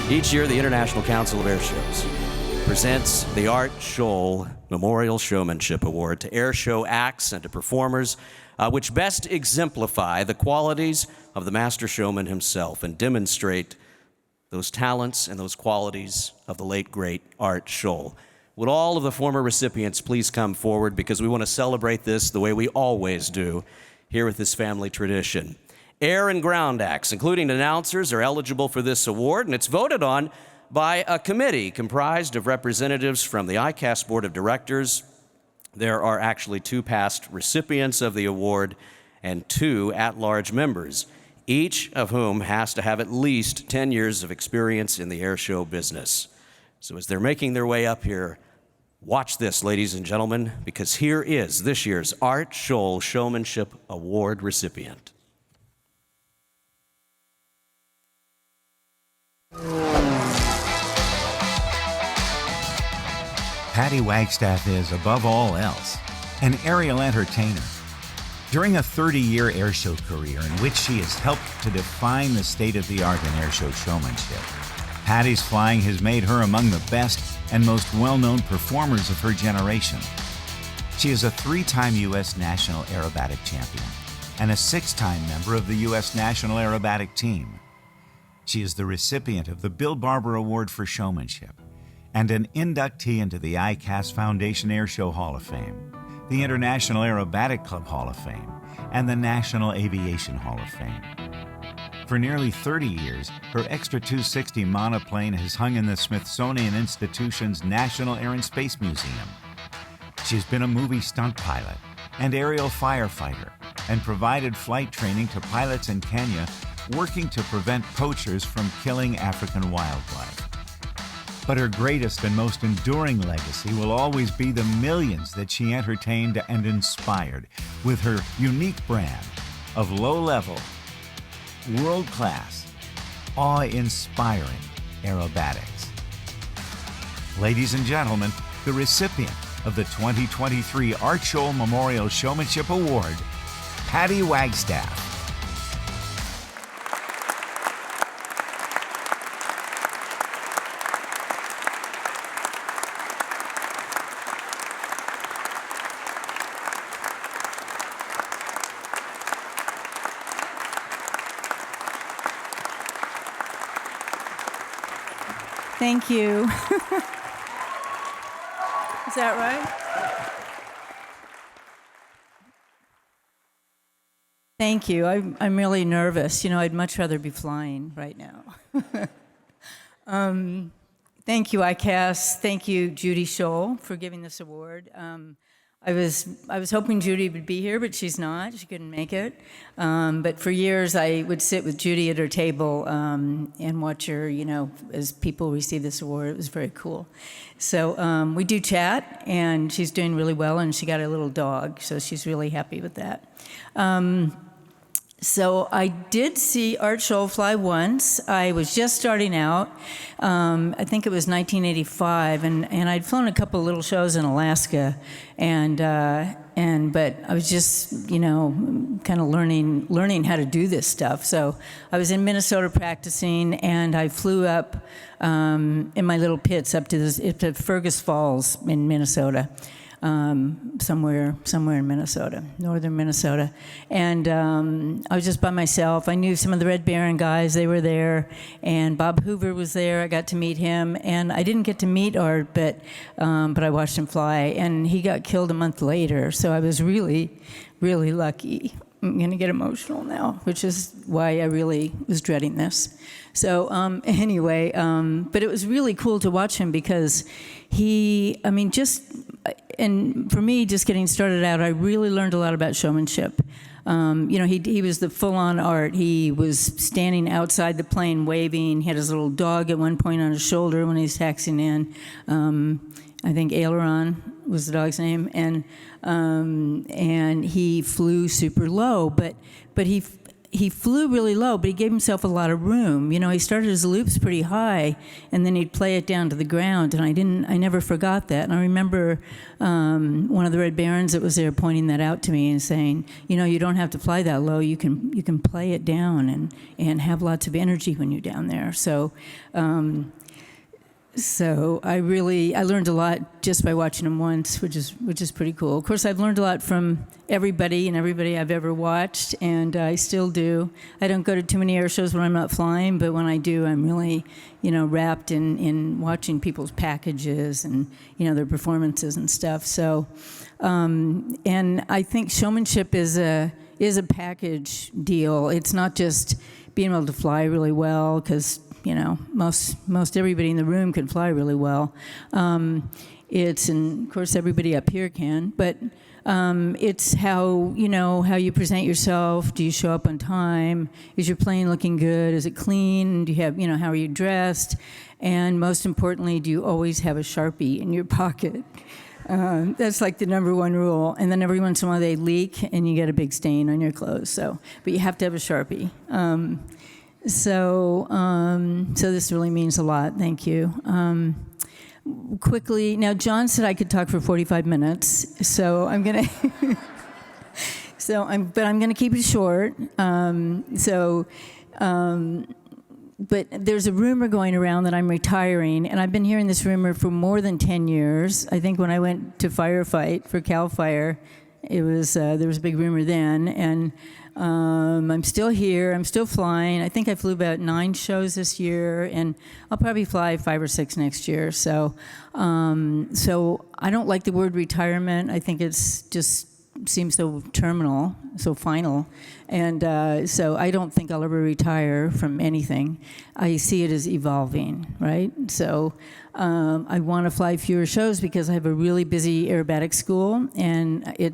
Each year, the International Council of Air Shows presents the Art Scholl Memorial Showmanship Award to air show acts and to performers which best exemplify the qualities of the master showman himself and demonstrate those talents and those qualities of the late, great Art Scholl. Would all of the former recipients please come forward, because we want to celebrate this the way we always do here with this family tradition. Air and ground acts, including announcers, are eligible for this award, and it's voted on by a committee comprised of representatives from the ICAS Board of Directors. There are actually 2 past recipients of the award and 2 at-large members, each of whom has to have at least 10 years of experience in the air show business. So as they're making their way up here, watch this, ladies and gentlemen, because here is this year's Art Scholl Showmanship Award recipient. Patty Wagstaff is, above all else, an aerial entertainer. During a 30-year airshow career in which she has helped to define the state-of-the-art in airshow showmanship, Patty's flying has made her among the best and most well-known performers of her generation. She is a 3-time U.S. National Aerobatic Champion and a 6-time member of the U.S. National Aerobatic Team. She is the recipient of the Bill Barber Award for Showmanship and an inductee into the ICAS Foundation Airshow Hall of Fame, the International Aerobatic Club Hall of Fame, and the National Aviation Hall of Fame. For nearly 30 years, her Extra 260 monoplane has hung in the Smithsonian Institution's National Air and Space Museum. She's been a movie stunt pilot and aerial firefighter and provided flight training to pilots in Kenya working to prevent poachers from killing African wildlife. But her greatest and most enduring legacy will always be the millions that she entertained and inspired with her unique brand of low-level, world-class, awe-inspiring aerobatics. Ladies and gentlemen, the recipient of the 2023 Art Scholl Memorial Showmanship Award, Patty Wagstaff. Thank you. Is that right? Thank you. I'm really nervous. You know, I'd much rather be flying right now. Thank you, ICAS. Thank you, Judy Scholl, for giving this award. I was hoping Judy would be here, but she's not. She couldn't make it. But for years, I would sit with Judy at her table and watch her, you know, as people receive this award. It was very cool. So we do chat, and she's doing really well, and she got a little dog, so she's really happy with that. So I did see Art Scholl fly once. I was just starting out. I think it was 1985, and I'd flown a couple of little shows in Alaska, but I was just, you know, kind of learning how to do this stuff. So I was in Minnesota practicing, and I flew up in my little pits up to Fergus Falls in Minnesota. Somewhere in Minnesota, northern Minnesota. And I was just by myself. I knew some of the Red Baron guys, they were there, and Bob Hoover was there. I got to meet him, and I didn't get to meet Art, but I watched him fly, and he got killed a month later, so I was really, really lucky. I'm going to get emotional now, which is why I really was dreading this. So anyway, but it was really cool to watch him because and for me, just getting started out, I really learned a lot about showmanship. You know, he was the full-on Art. He was standing outside the plane waving. He had his little dog at one point on his shoulder when he was taxiing in. I think Aileron was the dog's name, and he flew super low. But he, he flew really low, but he gave himself a lot of room. You know, he started his loops pretty high, and then he'd play it down to the ground, and I never forgot that. And I remember one of the Red Barons that was there pointing that out to me and saying, you know, you don't have to fly that low. You can play it down and have lots of energy when you're down there. So I learned a lot just by watching him once, which is pretty cool. Of course, I've learned a lot from everybody I've ever watched, and I still do. I don't go to too many air shows when I'm not flying, but when I do, I'm really, you know, wrapped in watching people's packages and, you know, their performances and stuff. So, and I think showmanship is a package deal. It's not just being able to fly really well, because you know, most everybody in the room can fly really well. And of course everybody up here can, but it's how you present yourself. Do you show up on time? Is your plane looking good? Is it clean? Do you have, you know, how are you dressed? And most importantly, do you always have a Sharpie in your pocket? That's like the number one rule. And then every once in a while they leak and you get a big stain on your clothes. But you have to have a Sharpie. So this really means a lot. Thank you. Quickly, now John said I could talk for 45 minutes, so I'm gonna. But I'm gonna keep it short. But there's a rumor going around that I'm retiring, and I've been hearing this rumor for more than 10 years. I think when I went to firefight for CAL FIRE, there was a big rumor then, and. I'm still here. I'm still flying. I think I flew about 9 shows this year, and I'll probably fly 5 or 6 next year. So I don't like the word retirement. I think it's just seems so terminal, so final. And so I don't think I'll ever retire from anything. I see it as evolving, right? So I want to fly fewer shows because I have a really busy aerobatic school, and it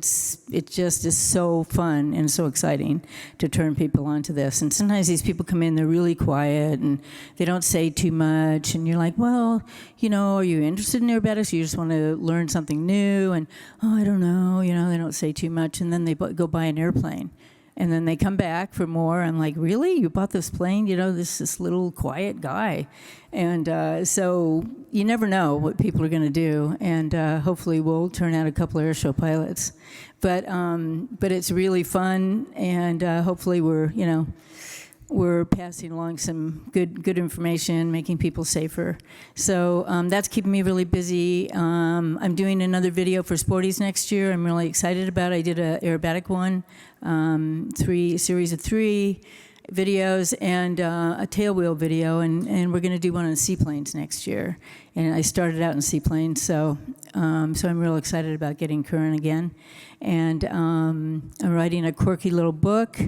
just is so fun and so exciting to turn people onto this. And sometimes these people come in, they're really quiet, and they don't say too much, and you're like, well, you know, are you interested in aerobatics? You just want to learn something new, and, oh, I don't know, you know, they don't say too much, and then they go buy an airplane. And then they come back for more. I'm like, really? You bought this plane? You know, this little quiet guy. And so you never know what people are going to do. And hopefully we'll turn out a couple of airshow pilots. But it's really fun. And hopefully we're passing along some good information, making people safer. So that's keeping me really busy. I'm doing another video for Sporties next year. I'm really excited about it. I did an aerobatic one, a series of 3 videos, and a tailwheel video, and we're going to do one on seaplanes next year. And I started out in seaplanes, so I'm real excited about getting current again. And I'm writing a quirky little book.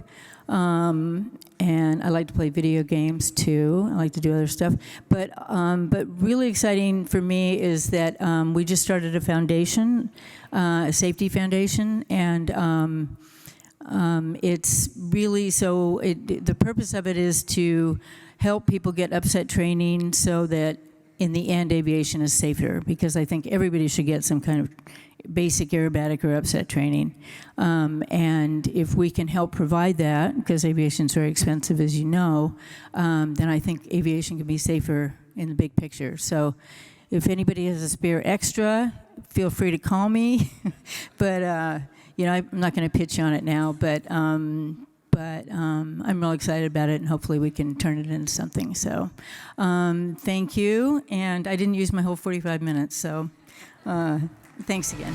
And I like to play video games too. I like to do other stuff. But really exciting for me is that we just started a foundation, a safety foundation, and it's really the purpose of it is to help people get upset training so that in the end aviation is safer, because I think everybody should get some kind of basic aerobatic or upset training. And if we can help provide that, because aviation is very expensive, as you know, then I think aviation can be safer in the big picture. So if anybody has a spare extra, feel free to call me. But, I'm not going to pitch on it now, but I'm real excited about it, and hopefully we can turn it into something. So thank you. And I didn't use my whole 45 minutes, so thanks again.